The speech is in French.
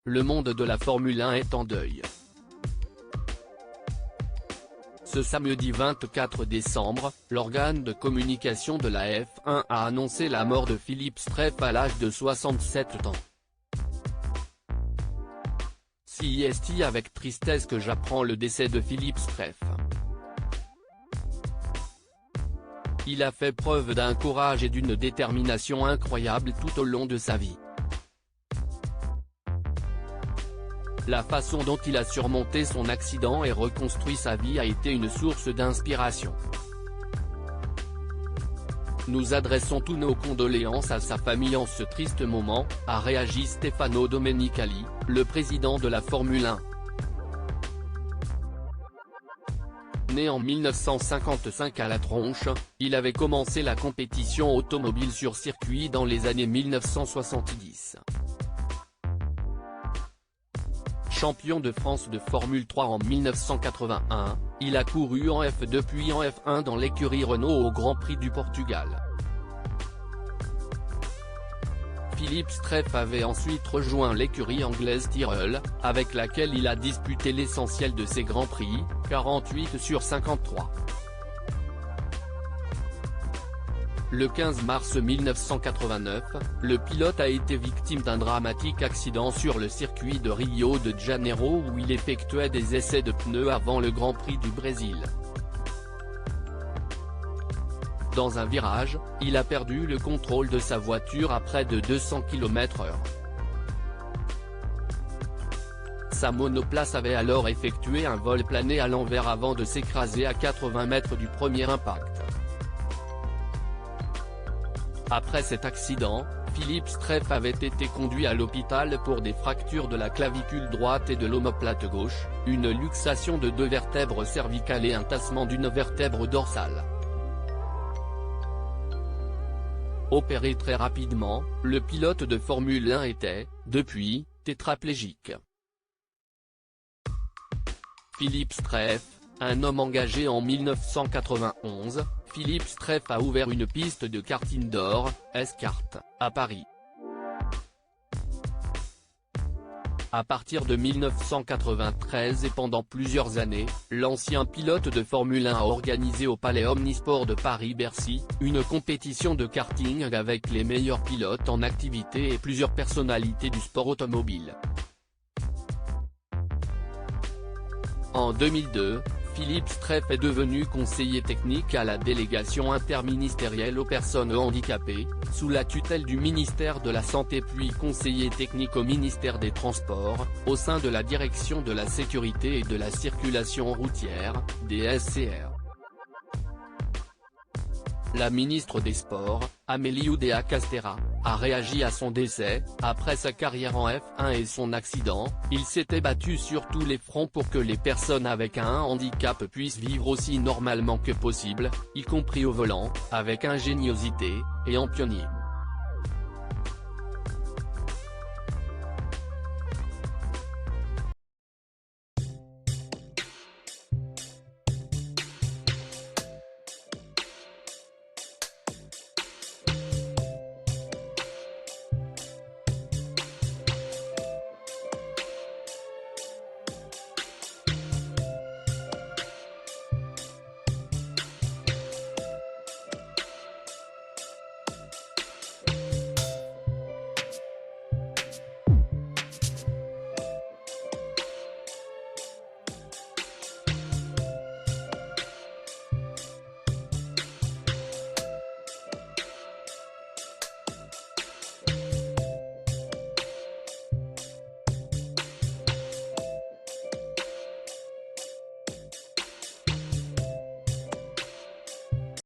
le monde de la Formule 1 est en deuil. Ce samedi 24 décembre, l'organe de communication de la F1 a annoncé la mort de Philippe Streiff à l'âge de 67 ans. C'est avec tristesse que j'apprends le décès de Philippe Streiff. Il a fait preuve d'un courage et d'une détermination incroyables tout au long de sa vie. La façon dont il a surmonté son accident et reconstruit sa vie a été une source d'inspiration. Nous adressons tous nos condoléances à sa famille en ce triste moment, a réagi Stefano Domenicali, le président de la Formule 1. Né en 1955 à La Tronche, il avait commencé la compétition automobile sur circuit dans les années 1970. Champion de France de Formule 3 en 1981, il a couru en F2 puis en F1 dans l'écurie Renault au Grand Prix du Portugal. Philippe Streiff avait ensuite rejoint l'écurie anglaise Tyrrell, avec laquelle il a disputé l'essentiel de ses Grands Prix, 48 sur 53. Le 15 mars 1989, le pilote a été victime d'un dramatique accident sur le circuit de Rio de Janeiro où il effectuait des essais de pneus avant le Grand Prix du Brésil. Dans un virage, il a perdu le contrôle de sa voiture à près de 200 km/h. Sa monoplace avait alors effectué un vol plané à l'envers avant de s'écraser à 80 mètres du premier impact. Après cet accident, Philippe Streiff avait été conduit à l'hôpital pour des fractures de la clavicule droite et de l'omoplate gauche, une luxation de 2 vertèbres cervicales et un tassement d'une vertèbre dorsale. Opéré très rapidement, le pilote de Formule 1 était, depuis, tétraplégique. Philippe Streiff, un homme engagé en 1991, Philippe Streiff a ouvert une piste de kart indoor, S-Kart, à Paris. À partir de 1993 et pendant plusieurs années, l'ancien pilote de Formule 1 a organisé au Palais Omnisport de Paris-Bercy, une compétition de karting avec les meilleurs pilotes en activité et plusieurs personnalités du sport automobile. En 2002, Philippe Streiff est devenu conseiller technique à la délégation interministérielle aux personnes handicapées, sous la tutelle du ministère de la Santé puis conseiller technique au ministère des Transports, au sein de la direction de la sécurité et de la circulation routière, DSCR. La ministre des Sports, Amélie Oudéa-Castéra, a réagi à son décès. Après sa carrière en F1 et son accident, il s'était battu sur tous les fronts pour que les personnes avec un handicap puissent vivre aussi normalement que possible, y compris au volant, avec ingéniosité, et en pionnier.